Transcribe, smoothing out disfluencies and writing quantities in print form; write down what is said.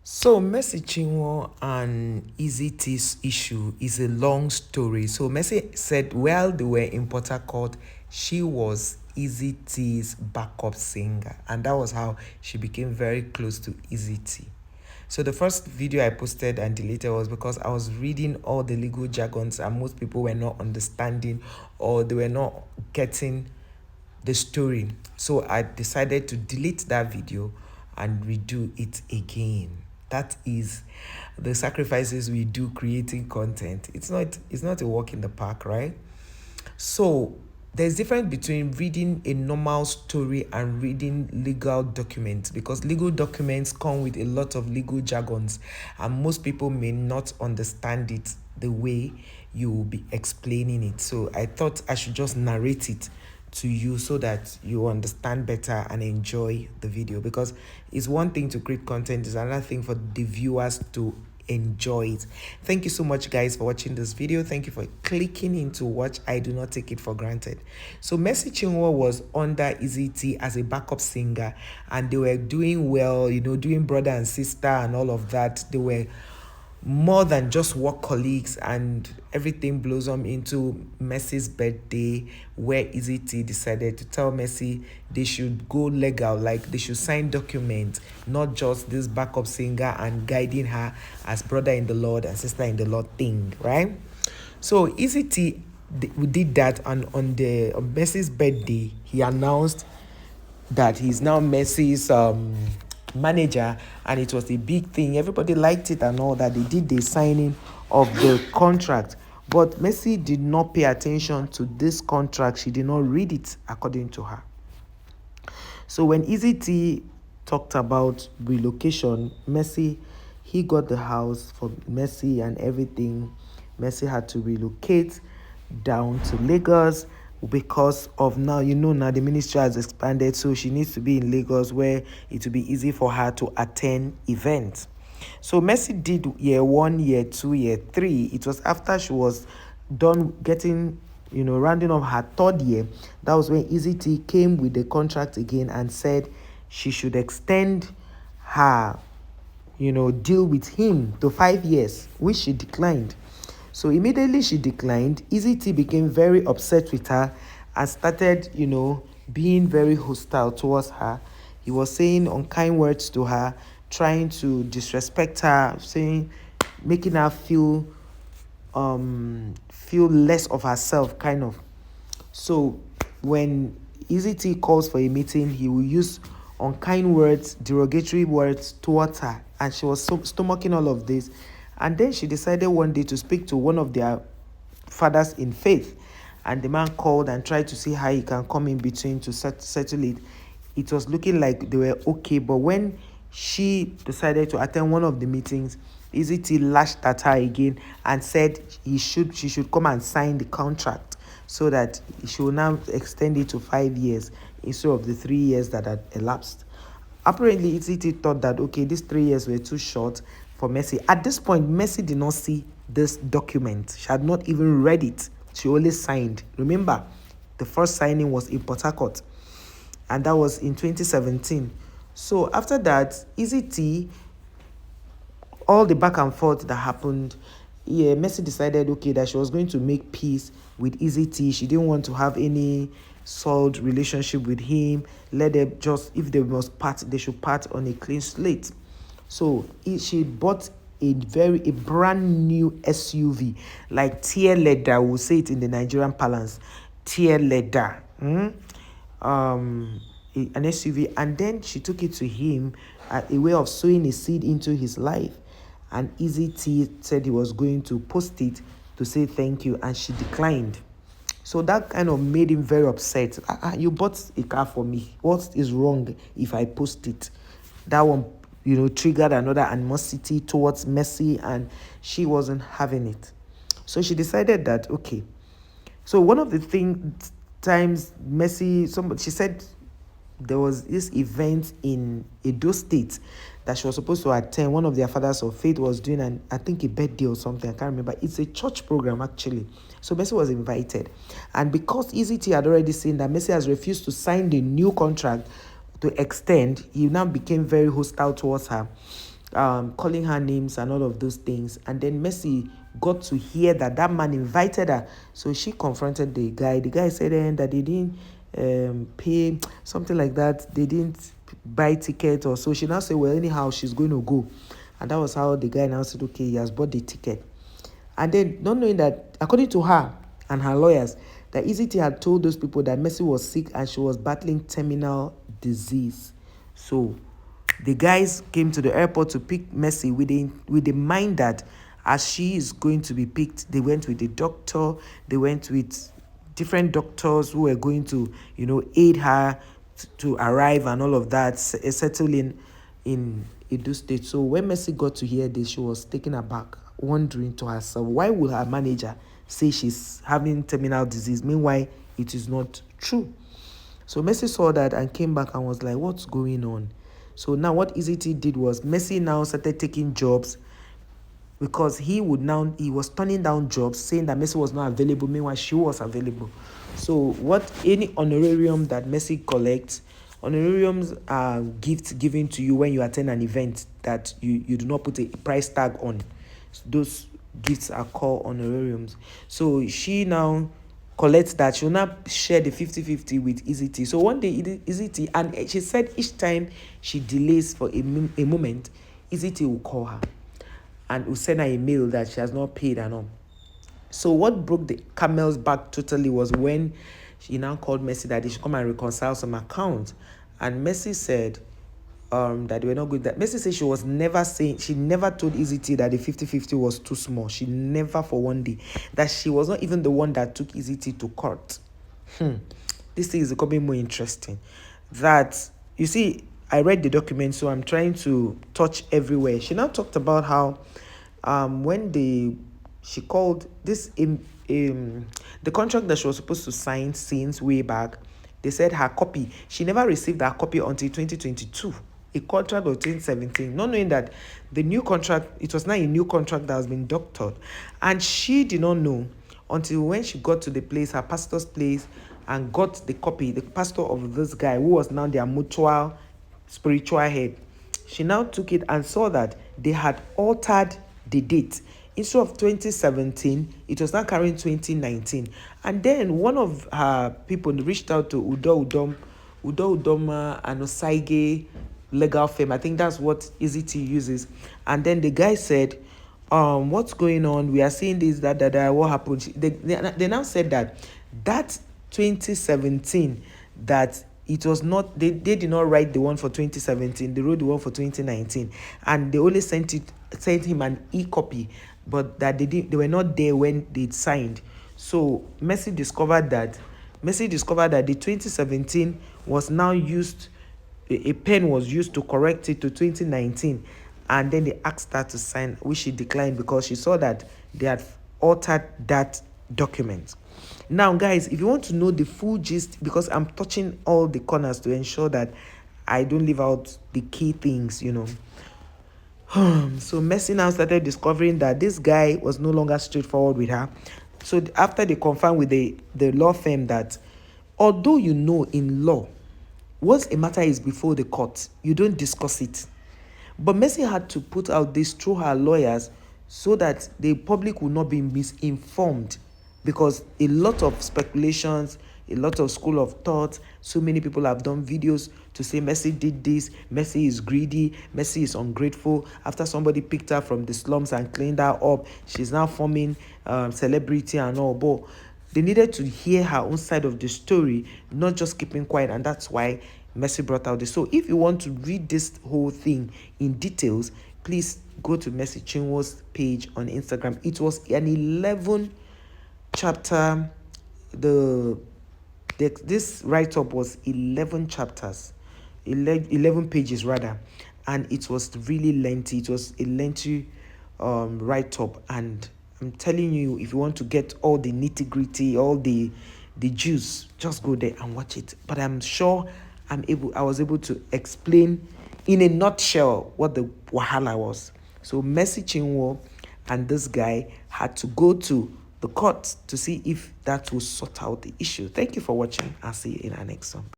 So Mercy Chinwo and EezeeTee's issue is a long story. So Mercy said while they were in Port Harcourt, she was EezeeTee's backup singer, and that was how she became very close to EezeeTee. So the first video I posted and deleted was because I was reading all the legal jargons and most people were not understanding or they were not getting the story. So I decided to delete that video and redo it again. That is the sacrifices we do creating content. It's not a walk in the park, right? So there's difference between reading a normal story and reading legal documents, because legal documents come with a lot of legal jargons and most people may not understand it the way you will be explaining it. So I thought I should just narrate it to you so that you understand better and enjoy the video, because it's one thing to create content, it's another thing for the viewers to enjoy it. Thank you so much guys for watching this video. Thank you for clicking into watch. I do not take it for granted. So Mercy Chinwo was under EezeeTee as a backup singer and they were doing well, doing brother and sister and all of that. They were more than just work colleagues, and everything blossomed into Mercy's birthday, where EezeeTee decided to tell Mercy they should go legal, like they should sign documents, not just this backup singer and guiding her as brother in the Lord and sister in the Lord thing, right? So EezeeTee did that, and on Mercy's birthday, he announced that he's now Mercy's manager, and it was a big thing. Everybody liked it and all that. They did the signing of the contract, but Mercy did not pay attention to this contract. She did not read it according to her. So when EezeeTee talked about relocation, he got the house for Mercy and everything. Mercy had to relocate down to Lagos because of now the ministry has expanded, so she needs to be in Lagos where it will be easy for her to attend events. So Mercy did year 1, year 2, year 3. It was after she was done getting rounding up her 3rd year, that was when EezeeTee came with the contract again and said she should extend her deal with him to 5 years, which she declined. So immediately she declined, EezeeTee became very upset with her and started, being very hostile towards her. He was saying unkind words to her, trying to disrespect her, making her feel less of herself, kind of. So when EezeeTee calls for a meeting, he will use unkind words, derogatory words towards her, and she was stomaching all of this. And then she decided one day to speak to one of their fathers in faith. And the man called and tried to see how he can come in between to settle it. It was looking like they were okay. But when she decided to attend one of the meetings, EezeeTee lashed at her again and said she should come and sign the contract so that she will now extend it to 5 years instead of the 3 years that had elapsed. Apparently, EezeeTee thought that, okay, these 3 years were too short for Mercy. At this point, Mercy did not see this document. She had not even read it. She only signed. Remember, the first signing was in Port Harcourt, and that was in 2017. So after that, EezeeTee, all the back and forth that happened, Mercy decided, okay, that she was going to make peace with EezeeTee. She didn't want to have any soiled relationship with him. Let them just, if they must part, they should part on a clean slate. So she bought a brand new SUV, like tear leather, we'll say it in the Nigerian parlance, tear leather, an SUV, and then she took it to him as a way of sowing a seed into his life. And EezeeTee said he was going to post it to say thank you, and she declined. So that kind of made him very upset. You bought a car for me. What is wrong if I post it? That one, triggered another animosity towards Mercy, and she wasn't having it. So she decided that, okay. So one of the times Mercy, she said there was this event in Edo State that she was supposed to attend. One of their fathers of faith was doing I think a birthday or something. I can't remember. It's a church program actually. So Mercy was invited. And because EezeeTee had already seen that Mercy has refused to sign the new contract to extend, he now became very hostile towards her. calling her names and all of those things. And then Mercy got to hear that that man invited her. So she confronted the guy. The guy said that they didn't pay, something like that. They didn't buy ticket or so. She now said, well, anyhow, she's going to go. And that was how the guy now said, okay, he has bought the ticket. And then, not knowing that, according to her and her lawyers, that EezeeTee had told those people that Mercy was sick and she was battling terminal disease. So the guys came to the airport to pick Mercy with the mind that as she is going to be picked, they went with the doctor, they went with different doctors who were going to, aid her to arrive and all of that, settle in Edo State. So when Mercy got to hear this, she was taken aback, wondering to herself, why would her manager say she's having terminal disease? Meanwhile, it is not true. So Mercy saw that and came back and was like, what's going on? So now what EezeeTee did was Mercy now started taking jobs because he was turning down jobs saying that Mercy was not available. Meanwhile, she was available. So what any honorarium that Mercy collects, honorariums are gifts given to you when you attend an event that you do not put a price tag on. Those gifts are called honorariums. So she now collects that. She'll not share the 50-50 with EezeeTee. So one day EezeeTee, and she said each time she delays for a moment, EezeeTee will call her and will send her a mail that she has not paid and all. So what broke the camel's back totally was when she now called Mercy that they should come and reconcile some accounts. And Mercy said that they were not good. That Mercy said she never told EezeeTee that the 50-50 was too small. She never for one day. That she was not even the one that took EezeeTee to court. This thing is becoming more interesting. That, you see, I read the document, so I'm trying to touch everywhere. She now talked about how when she called this the contract that she was supposed to sign since way back, they said her copy, she never received her copy until 2022. A contract of 2017, not knowing that the new contract, it was not a new contract that has been doctored. And she did not know until when she got to the place, her pastor's place, and got the copy, the pastor of this guy, who was now their mutual spiritual head. She now took it and saw that they had altered the date. Instead of 2017, it was now carrying 2019. And then one of her people reached out to Udo Udoma and Osaige legal firm. I think that's what EezeeTee uses. And then the guy said, what's going on? We are seeing this, that, what happened? They now said that 2017, that it was not, they did not write the one for 2017, they wrote the one for 2019. And they only sent him an e-copy, but that they were not there when they signed. So Mercy discovered that the 2017 was now used, a pen was used to correct it to 2019, and then they asked her to sign, which she declined because she saw that they had altered that document. Now guys, if you want to know the full gist, because I'm touching all the corners to ensure that I don't leave out the key things, so Mercy now started discovering that this guy was no longer straightforward with her. So after they confirmed with the law firm that although in law, once a matter is before the court, you don't discuss it. But Mercy had to put out this through her lawyers so that the public will not be misinformed, because a lot of speculations, a lot of school of thought, so many people have done videos to say Mercy did this, Mercy is greedy, Mercy is ungrateful. After somebody picked her from the slums and cleaned her up, she's now forming celebrity and all. But they needed to hear her own side of the story, not just keeping quiet, and that's why Mercy brought out this. So if you want to read this whole thing in details, please go to Mercy CHINWO's page on Instagram. It was an 11 chapter, this write-up was 11 chapters, 11 pages rather, and it was really lengthy. It was a lengthy write-up, and I'm telling you, if you want to get all the nitty-gritty, all the juice, just go there and watch it. But I'm sure I was able to explain in a nutshell what the wahala was. So Mercy CHINWO and this guy had to go to the court to see if that will sort out the issue. Thank you for watching. I'll see you in our next one.